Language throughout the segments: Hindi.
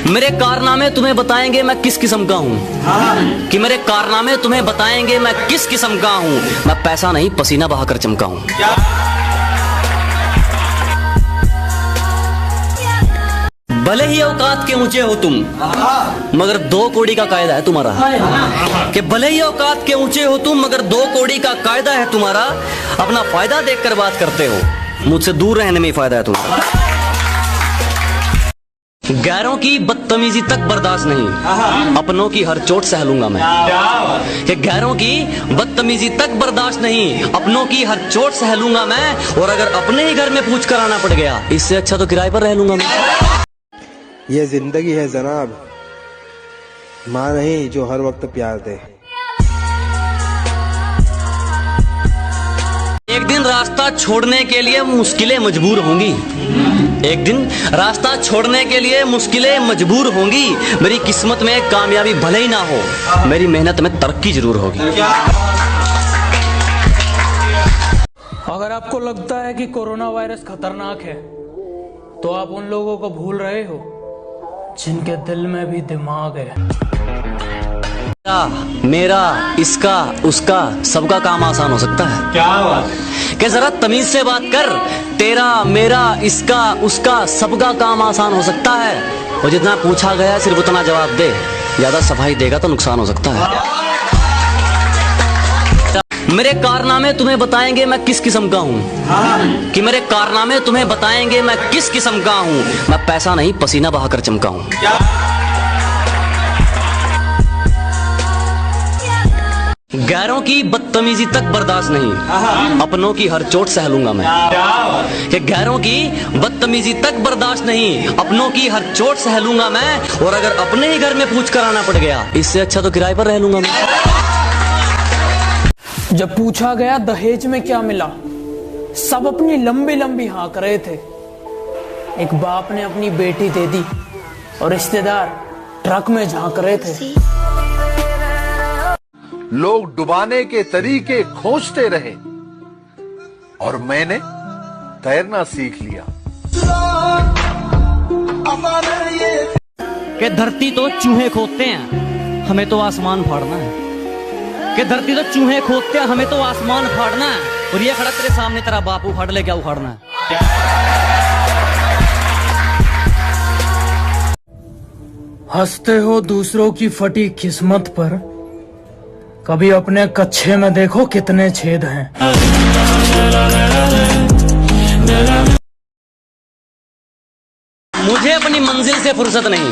मेरे कारनामे तुम्हें बताएंगे मैं किस किस्म का हूँ, कि मेरे कारनामे तुम्हें बताएंगे मैं किस किस्म का हूँ। मैं पैसा नहीं पसीना बहाकर चमका हूँ। भले ही औकात के ऊंचे हो तुम, मगर 2 कौड़ी का कायदा है तुम्हारा। कि भले ही औकात के ऊंचे हो तुम, मगर 2 कौड़ी का कायदा है तुम्हारा। अपना फायदा देखकर बात करते हो, मुझसे दूर रहने में फायदा है तुम्हारा। गैरों की बदतमीजी तक बर्दाश्त नहीं, अपनों की हर चोट सह लूंगा मैं। कि गैरों की बदतमीजी तक बर्दाश्त नहीं, अपनों की हर चोट सह लूंगा मैं। और अगर अपने ही घर में पूछ कर आना पड़ गया, इससे अच्छा तो किराए पर रह लूंगा मैं। ये जिंदगी है जनाब, माँ नहीं जो हर वक्त प्यार दे। एक दिन रास्ता छोड़ने के लिए मुश्किलें मजबूर होंगी। एक दिन रास्ता छोड़ने के लिए मुश्किलें मजबूर होंगी। मेरी किस्मत में कामयाबी भले ही ना हो, मेरी मेहनत में तरक्की जरूर होगी। अगर आपको लगता है कि कोरोना वायरस खतरनाक है, तो आप उन लोगों को भूल रहे हो जिनके दिल में भी दिमाग है। मेरा, इसका, उसका, सबका काम आसान हो सकता है। क्या बात? कि जरा तमीज से बात कर। तेरा, मेरा, इसका, उसका, सबका काम आसान हो सकता है। और जितना पूछा गया सिर्फ उतना जवाब दे। ज्यादा सफाई देगा तो नुकसान हो सकता है। मेरे कारनामे तुम्हें बताएंगे मैं किस किस्म का हूँ, कि मेरे कारनामे तुम्हें बताएंगे मैं किस किस्म का हूँ। मैं पैसा नहीं पसीना बहाकर चमका हूँ। गैरों की बदतमीजी तक बर्दाश्त नहीं, अपनों की हर चोट सह लूंगा मैं। कि गैरों की बदतमीजी तक बर्दाश्त नहीं, अपनों की हर चोट सह लूंगा मैं। और अगर अपने ही घर में पूछ कर आना पड़ गया, इससे अच्छा तो किराए पर रह लूंगा मैं। जब पूछा गया दहेज में क्या मिला, सब अपनी लंबी लंबी हाँक रहे थे। एक बाप ने अपनी बेटी दे दी और रिश्तेदार ट्रक में झांक रहे थे। लोग डुबाने के तरीके खोजते रहे और मैंने तैरना सीख लिया। कि धरती तो चूहे खोदते हैं, हमें तो आसमान फाड़ना है। कि धरती तो चूहे खोदते हैं, हमें तो आसमान फाड़ना है। और ये खड़ा तेरे सामने तेरा बाप उखाड़ ले, क्या उखाड़ना है? हंसते हो दूसरों की फटी किस्मत पर, कभी अपने कच्छे में देखो कितने छेद हैं। मुझे अपनी मंजिल से फुर्सत नहीं,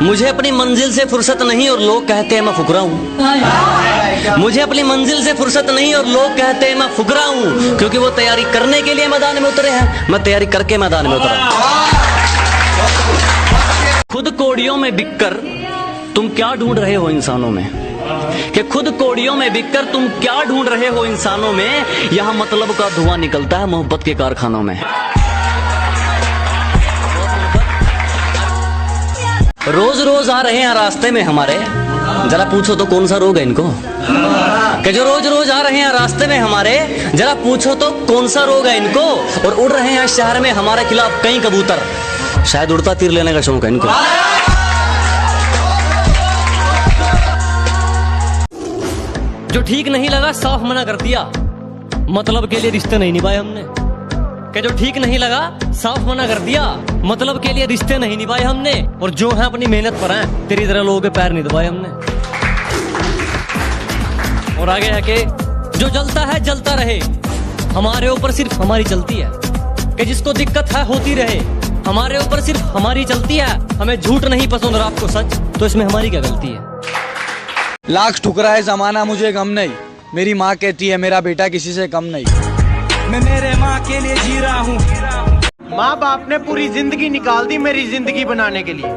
मुझे अपनी मंजिल से फुर्सत नहीं और लोग कहते हैं मैं फुकरा हूँ। मुझे अपनी मंजिल से फुर्सत नहीं और लोग कहते हैं मैं फुकरा हूँ। क्योंकि वो तैयारी करने के लिए मैदान में उतरे हैं, मैं तैयारी करके मैदान में उतरा। खुद कौड़ियों में बिककर तुम क्या ढूंढ रहे हो इंसानों में, कि खुद कौड़ियों में बिककर तुम क्या ढूंढ रहे हो इंसानों में। यहाँ मतलब का धुआं निकलता है मोहब्बत के कारखानों में। रोज रोज आ रहे हैं रास्ते में हमारे, जरा पूछो तो कौन सा रोग है इनको। कि जो रोज रोज आ रहे हैं रास्ते में हमारे, जरा पूछो तो कौन सा रोग है इनको। और उड़ रहे हैं शहर में हमारे खिलाफ कई कबूतर, शायद उड़ता तीर लेने का शौक है इनको। जो ठीक नहीं लगा साफ मना कर दिया, मतलब के लिए रिश्ते नहीं निभाए हमने। कि जो ठीक नहीं लगा साफ मना कर दिया, मतलब के लिए रिश्ते नहीं निभाए हमने। और जो है अपनी मेहनत पर हैं, तेरी तरह लोगों के पैर नहीं दबाए हमने। और आगे है कि जो जलता है जलता रहे, हमारे ऊपर सिर्फ हमारी चलती है। कि जिसको दिक्कत है होती रहे, हमारे ऊपर सिर्फ हमारी चलती है। हमें झूठ नहीं पसंद और आपको सच, तो इसमें हमारी क्या गलती है? लाख ठुकराए जमाना मुझे गम नहीं, मेरी माँ कहती है मेरा बेटा किसी से कम नहीं। मैं मेरे माँ के लिए जी रहा हूँ। माँ बाप ने पूरी जिंदगी निकाल दी मेरी जिंदगी बनाने के लिए।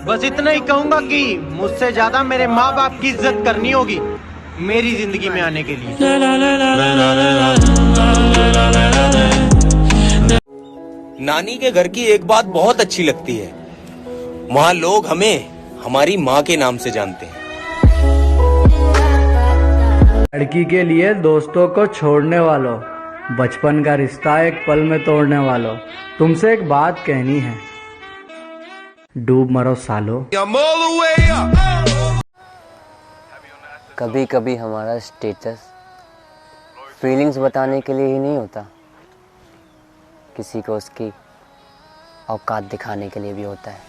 बस इतना ही कहूँगा कि मुझसे ज्यादा मेरे माँ बाप की इज्जत करनी होगी मेरी जिंदगी में आने के लिए। नानी के घर की एक बात बहुत अच्छी लगती है, वहाँ लोग हमें हमारी माँ के नाम से जानते हैं। लड़की के लिए दोस्तों को छोड़ने वालों, बचपन का रिश्ता एक पल में तोड़ने वालों, तुमसे एक बात कहनी है। डूब मरो सालो। कभी कभी हमारा स्टेटस फीलिंग्स बताने के लिए ही नहीं होता, किसी को उसकी औकात दिखाने के लिए भी होता है।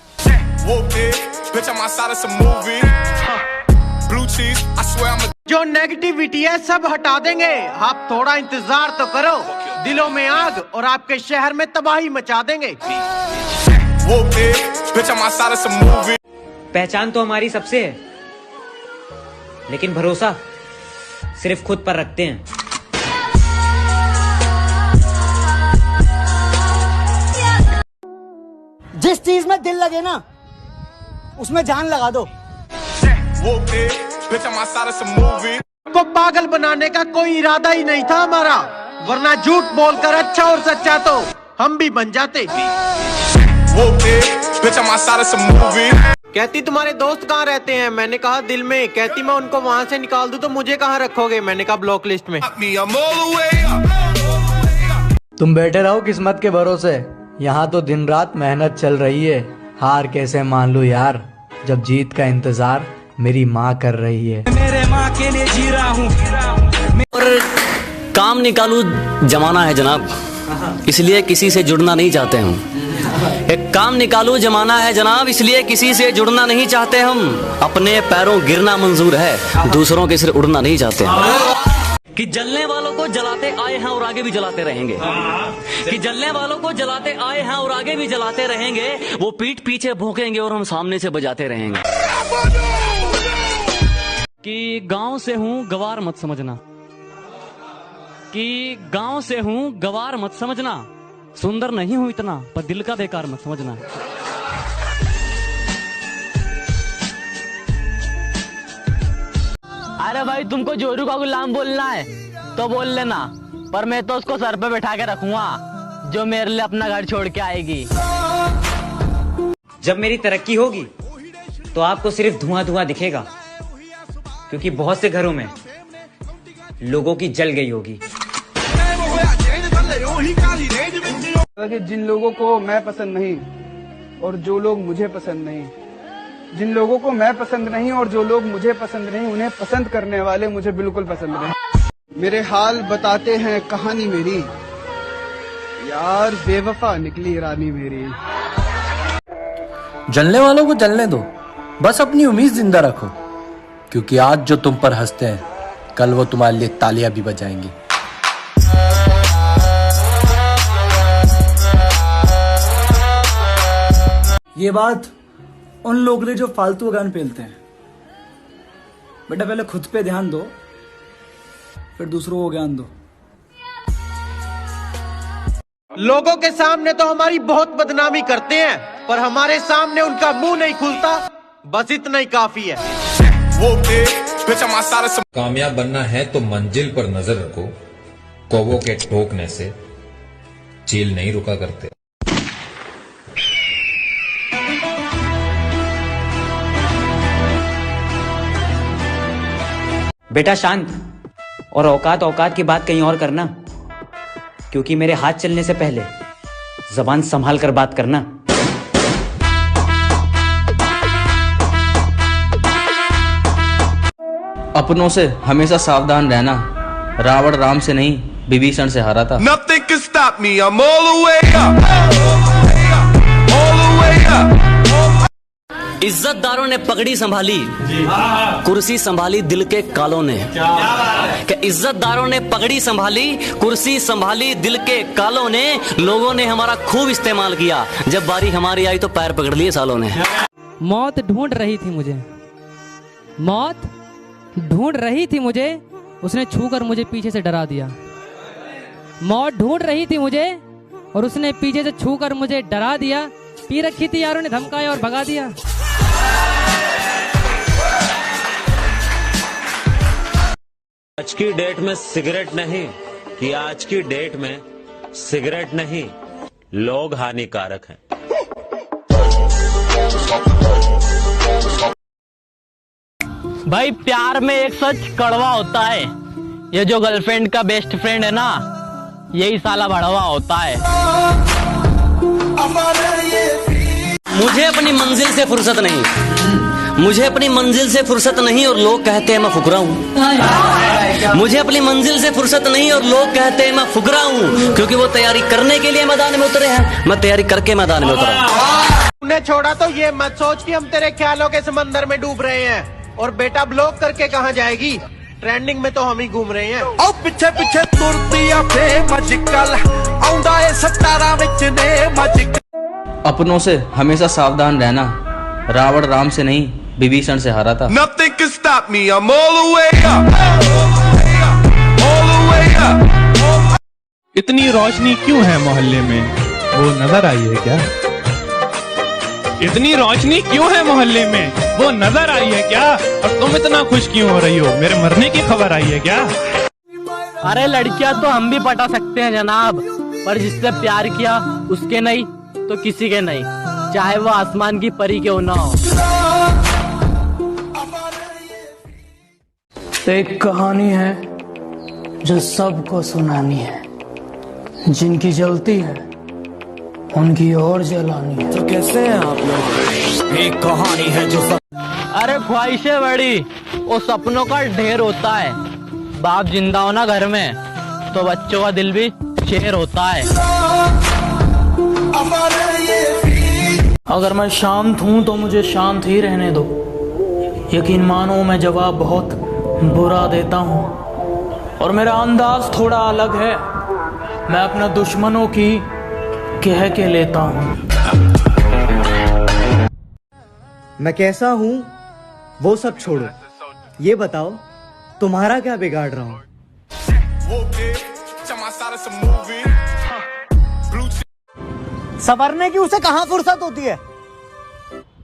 जो नेगेटिविटी है सब हटा देंगे, आप थोड़ा इंतजार तो करो। दिलों में आग और आपके शहर में तबाही मचा देंगे। पहचान तो हमारी सबसे है, लेकिन भरोसा सिर्फ खुद पर रखते हैं। जिस चीज में दिल लगे ना, उसमें जान लगा दो। को पागल बनाने का कोई इरादा ही नहीं था हमारा, वरना झूठ बोलकर अच्छा और सच्चा तो हम भी बन जाते। कहती तुम्हारे दोस्त कहाँ रहते हैं? मैंने कहा दिल में। कहती मैं उनको वहाँ से निकाल दूं तो मुझे कहाँ रखोगे? मैंने कहा ब्लॉक लिस्ट में। तुम बैठे रहो किस्मत के भरोसे, यहाँ तो दिन रात मेहनत चल रही है। हार कैसे मान लूं यार, जब जीत का इंतजार मेरी माँ कर रही है। मेरे माँ के लिए जी रहा हूँ। और काम निकालू जमाना है जनाब, इसलिए किसी से जुड़ना नहीं चाहते हम। एक काम निकालू जमाना है जनाब, इसलिए किसी से जुड़ना नहीं चाहते हम। अपने पैरों गिरना मंजूर है, दूसरों के सिर उड़ना नहीं चाहते हम। कि जलने वालों को जलाते आए हैं और आगे भी जलाते रहेंगे। कि जलने वालों को जलाते आए हैं और आगे भी जलाते रहेंगे। वो पीठ पीछे भौंकेंगे और हम सामने से बजाते रहेंगे। कि गांव से हूं गवार मत समझना, कि गांव से हूं गवार मत समझना। सुंदर नहीं हूं इतना, पर दिल का बेकार मत समझना। अरे भाई तुमको जोरू का गुलाम बोलना है तो बोल लेना, पर मैं तो उसको सर पे बैठा के रखूंगा जो मेरे लिए अपना घर छोड़ के आएगी। जब मेरी तरक्की होगी तो आपको सिर्फ धुआं धुआं दिखेगा, क्योंकि बहुत से घरों में लोगों की जल गई होगी। जिन लोगों को मैं पसंद नहीं और जो लोग मुझे पसंद नहीं, जिन लोगों को मैं पसंद नहीं और जो लोग मुझे पसंद नहीं, उन्हें पसंद करने वाले मुझे बिल्कुल पसंद नहीं। मेरे हाल बताते हैं कहानी मेरी, यार बेवफा निकली रानी मेरी। जलने वालों को जलने दो, बस अपनी उम्मीद जिंदा रखो, क्योंकि आज जो तुम पर हंसते हैं कल वो तुम्हारे लिए तालियां भी बजाएंगे। ये बात उन लोग ने जो फालतू गान पेलते हैं। बेटा पहले खुद पे ध्यान दो, फिर दूसरों को ज्ञान दो। लोगों के सामने तो हमारी बहुत बदनामी करते हैं, पर हमारे सामने उनका मुंह नहीं खुलता, बस इतना ही काफी है। कामयाब बनना है तो मंजिल पर नजर रखो, कौवों के ठोकने से चील नहीं रुका करते। बेटा शांत, और औकात औकात की बात कहीं और करना, क्योंकि मेरे हाथ चलने से पहले जबान संभाल कर बात करना। अपनों से हमेशा सावधान रहना, रावण राम से नहीं विभीषण से हारा था। Nothing can stop me, I'm all the way up, all the way up. इज्जतदारों ने पगड़ी संभाली, कुर्सी संभाली दिल के कालों ने। कि इज्जतदारों ने पगड़ी संभाली, कुर्सी संभाली दिल के कालों ने। लोगों ने हमारा खूब इस्तेमाल किया, जब बारी हमारी आई तो पैर पकड़ लिए सालों ने। मौत ढूंढ रही थी मुझे, मौत ढूंढ रही थी मुझे, उसने छूकर मुझे पीछे से डरा दिया। मौत ढूंढ रही थी मुझे और उसने पीछे से छूकर मुझे डरा दिया। पी रखी थी यारों ने धमकाया और भगा दिया। आज की डेट में सिगरेट नहीं, कि आज की डेट में सिगरेट नहीं, लोग हानिकारक हैं। भाई प्यार में एक सच कड़वा होता है, ये जो गर्लफ्रेंड का बेस्ट फ्रेंड है ना, यही साला भड़वा होता है। मुझे अपनी मंजिल से फुर्सत नहीं, मुझे अपनी मंजिल से फुर्सत नहीं और लोग कहते हैं मैं फुकरा हूँ। मुझे अपनी मंजिल से फुर्सत नहीं और लोग कहते हैं मैं फुकरा हूँ, क्योंकि वो तैयारी करने के लिए मैदान में उतरे हैं, मैं तैयारी करके मैदान में उतरा हूँ। उन्हें छोड़ा तो ये मत सोच कि हम तेरे ख्यालों के समंदर में डूब रहे हैं और बेटा ब्लॉक करके कहाँ जाएगी, ट्रेंडिंग में तो हम ही घूम रहे हैं। और पीछे पीछे तुरतिया बेमजिकल आउंदा है 17 विच ने मजिकल। अपनों से हमेशा सावधान रहना, रावण राम से नहीं विभीषण से हारा था। Nothing can stop me, I'm all the way up, all the way up। इतनी रोशनी क्यों है मोहल्ले में, वो नजर आई है क्या? इतनी रोशनी क्यों है मोहल्ले में, वो नजर आई है क्या? और तुम इतना खुश क्यों हो रही हो, मेरे मरने की खबर आई है क्या? अरे लड़कियां तो हम भी पटा सकते हैं जनाब, पर जिससे प्यार किया उसके नहीं तो किसी के नहीं, चाहे वो आसमान की परी क्यों ना हो। एक कहानी है जो सबको सुनानी है, जिनकी जलती है उनकी और जलानी है। तो कैसे हैं आप लोग? एक कहानी है जो अरे ख्वाहिशें बड़ी वो सपनों का ढेर होता है, बाप जिंदा हो ना घर में तो बच्चों का दिल भी शेर होता है। अगर मैं शांत हूँ तो मुझे शांत ही रहने दो, यकीन मानो मैं जवाब बहुत बुरा देता हूँ और मेरा अंदाज थोड़ा अलग है, मैं अपना दुश्मनों की कह के लेता हूँ। मैं कैसा हूँ वो सब छोड़ो, ये बताओ तुम्हारा क्या बिगाड़ रहा हूँ? संवरने की उसे कहाँ फुर्सत होती है,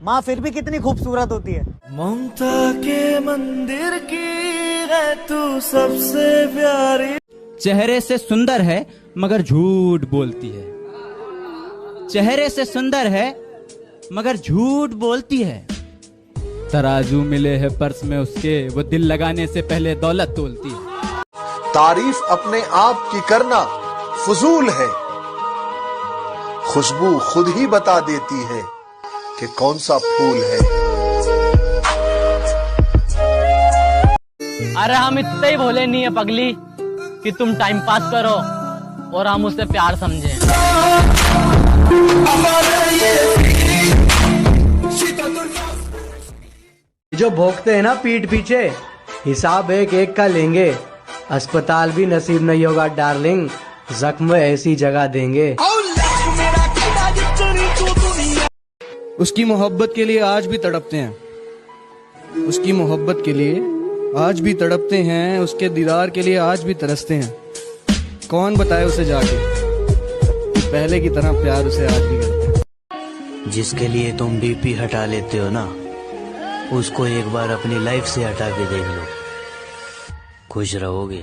माँ फिर भी कितनी खूबसूरत होती है। ममता के मंदिर की है तू सबसे प्यारी। चेहरे से सुंदर है मगर झूठ बोलती है, चेहरे से सुंदर है मगर झूठ बोलती है। तराजू मिले है पर्स में उसके, वो दिल लगाने से पहले दौलत तोलती है। तारीफ अपने आप की करना फजूल है, खुशबू खुद ही बता देती है कि कौन सा फूल है। अरे हम इतने ही भोले नहीं है पगली कि तुम टाइम पास करो और हम उसे प्यार समझें। जो भोगते हैं ना पीठ पीछे, हिसाब एक एक का लेंगे, अस्पताल भी नसीब नहीं होगा डार्लिंग, जख्म ऐसी जगह देंगे। उसकी मोहब्बत के लिए आज भी तड़पते हैं, उसकी मोहब्बत के लिए आज भी तड़पते हैं, उसके दीदार के लिए आज भी तरसते हैं। कौन बताए उसे जाके कि पहले की तरह प्यार उसे आज भी करते हैं। जिसके लिए तुम बीपी हटा लेते हो ना, उसको एक बार अपनी लाइफ से हटा के देख लो, खुश रहोगे।